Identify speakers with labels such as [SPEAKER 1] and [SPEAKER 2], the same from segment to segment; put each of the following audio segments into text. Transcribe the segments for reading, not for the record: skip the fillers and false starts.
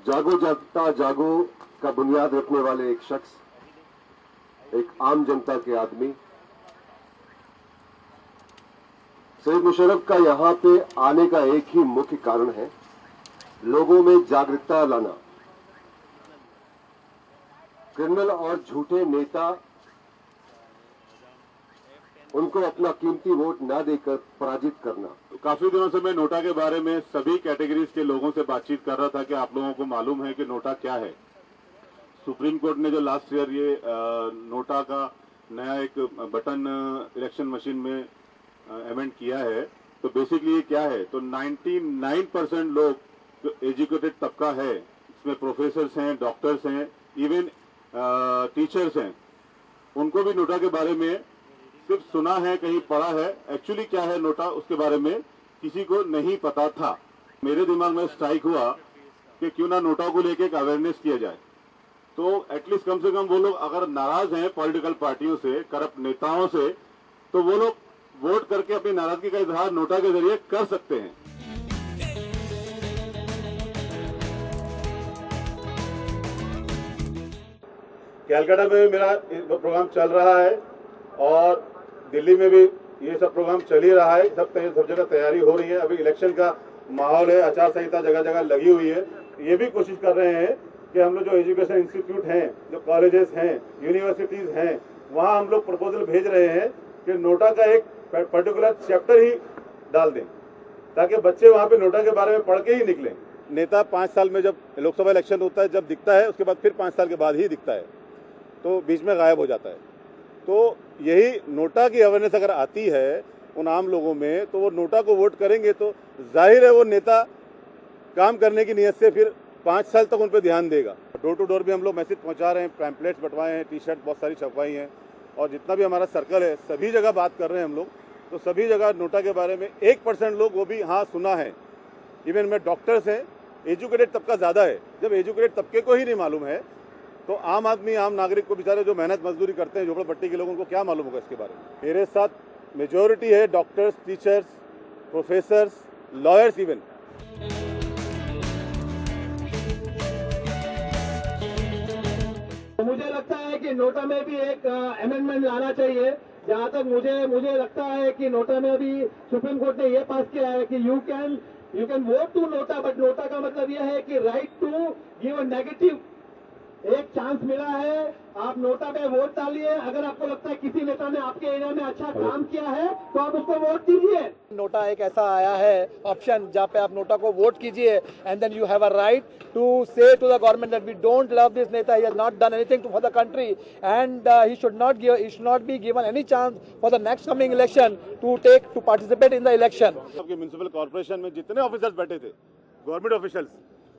[SPEAKER 1] जागो जनता जागो का बुनियाद रखने वाले एक शख्स, एक आम जनता के आदमी सईद मुशर्रफ का यहां पे आने का एक ही मुख्य कारण है लोगों में जागरूकता लाना। क्रिमिनल और झूठे नेता उनको अपना कीमती वोट न देकर पराजित करना।
[SPEAKER 2] तो काफी दिनों से मैं नोटा के बारे में सभी कैटेगरीज के लोगों से बातचीत कर रहा था कि आप लोगों को मालूम है कि नोटा क्या है। सुप्रीम कोर्ट ने जो लास्ट ईयर ये नोटा का नया एक बटन इलेक्शन मशीन में अमेंड किया है, तो बेसिकली ये क्या है, तो 99% लोग जो एजुकेटेड तबका है, इसमें प्रोफेसर्स हैं, डॉक्टर्स हैं, इवन टीचर्स हैं, उनको भी नोटा के बारे में सिर्फ सुना है, कहीं पढ़ा है। एक्चुअली क्या है नोटा, उसके बारे में किसी को नहीं पता था। मेरे दिमाग में स्ट्राइक हुआ कि क्यों ना नोटा को लेके एक अवेयरनेस किया जाए। तो एटलीस्ट कम से कम वो लोग अगर नाराज हैं पॉलिटिकल पार्टियों से, करप्ट नेताओं से, तो वो लोग वोट करके अपनी नाराजगी का इजहार नोटा के जरिए कर सकते हैं। कैलकाटा में भी मेरा प्रोग्राम चल रहा है और दिल्ली में भी ये सब प्रोग्राम चल ही रहा है। सब जगह तैयारी हो रही है। अभी इलेक्शन का माहौल है, आचार संहिता जगह जगह लगी हुई है। ये भी कोशिश कर रहे हैं कि हम लोग जो एजुकेशन इंस्टीट्यूट हैं, जो कॉलेजेस हैं, यूनिवर्सिटीज हैं, वहाँ हम लोग प्रपोजल भेज रहे हैं कि नोटा का एक पर्टिकुलर चैप्टर ही डाल दें, ताकि बच्चे वहाँ पे नोटा के बारे में पढ़ के ही निकलें। नेता 5 साल में जब लोकसभा इलेक्शन होता है, जब दिखता है, उसके बाद फिर 5 साल के बाद ही दिखता है, तो बीच में गायब हो जाता है। तो यही नोटा की अवेयरनेस अगर आती है उन आम लोगों में, तो वो नोटा को वोट करेंगे, तो जाहिर है वो नेता काम करने की नीयत से फिर 5 साल तक उन पर ध्यान देगा। डोर टू डोर भी हम लोग मैसेज पहुंचा रहे हैं, पैम्पलेट्स बंटवाए हैं, टी शर्ट बहुत सारी छपवाई हैं, और जितना भी हमारा सर्कल है सभी जगह बात कर रहे हैं हम लोग। तो सभी जगह नोटा के बारे में 1% लोग वो भी हाँ सुना है। इवन में डॉक्टर्स हैं, एजुकेटेड तबका ज़्यादा है। जब एजुकेटेड तबके को ही नहीं मालूम है, तो आम आदमी, आम नागरिक को, बेचारे जो मेहनत मजदूरी करते हैं झोपड़पट्टी के लोग, उनको क्या मालूम होगा इसके बारे में। मेरे साथ मेजॉरिटी है doctors, teachers, professors, lawyers even.
[SPEAKER 3] मुझे लगता है कि नोटा में भी एक अमेंडमेंट लाना चाहिए। जहां तक मुझे लगता है कि नोटा में अभी सुप्रीम कोर्ट ने ये पास किया है कि you can vote to NOTA, but NOTA का मतलब यह है कि right to give a negative एक चांस मिला है। आप नोटा पे वोट डालिए। अगर आपको लगता है किसी नेता ने आपके एरिया में अच्छा काम किया है तो आप उसको वोट दीजिए।
[SPEAKER 4] नोटा एक ऐसा आया है ऑप्शन जहाँ पे आप नोटा को वोट कीजिए, and then you have a right to say to the government that we don't love this नेता, he has not done anything for the country, and he should not be given any chance for the next coming election to participate in the election.
[SPEAKER 2] Municipal corporation में जितने officers बैठे थे, government officials,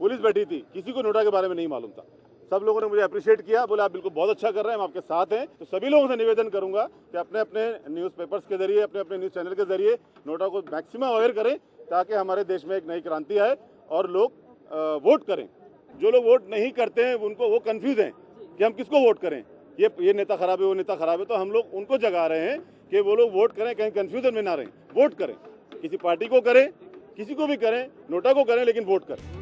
[SPEAKER 2] police बैठी थी, किसी को NOTA के बारे में नहीं मालूम था। सब लोगों ने मुझे अप्रिशिएट किया, बोले आप बिल्कुल बहुत अच्छा कर रहे हैं, हम आपके साथ हैं। तो सभी लोगों से निवेदन करूंगा कि अपने अपने न्यूज़पेपर्स के जरिए, अपने अपने न्यूज़ चैनल के जरिए नोटा को मैक्सिमम अवेयर करें, ताकि हमारे देश में एक नई क्रांति आए और लोग वोट करें। जो लोग वोट नहीं करते हैं उनको, वो कन्फ्यूज हैं कि हम किसको वोट करें, ये नेता खराब है, वो नेता खराब है। तो हम लोग उनको जगा रहे हैं कि वो लोग वोट करें, कहीं कन्फ्यूजन में ना रहें, वोट करें। किसी पार्टी को करें, किसी को भी करें, नोटा को करें, लेकिन वोट करें।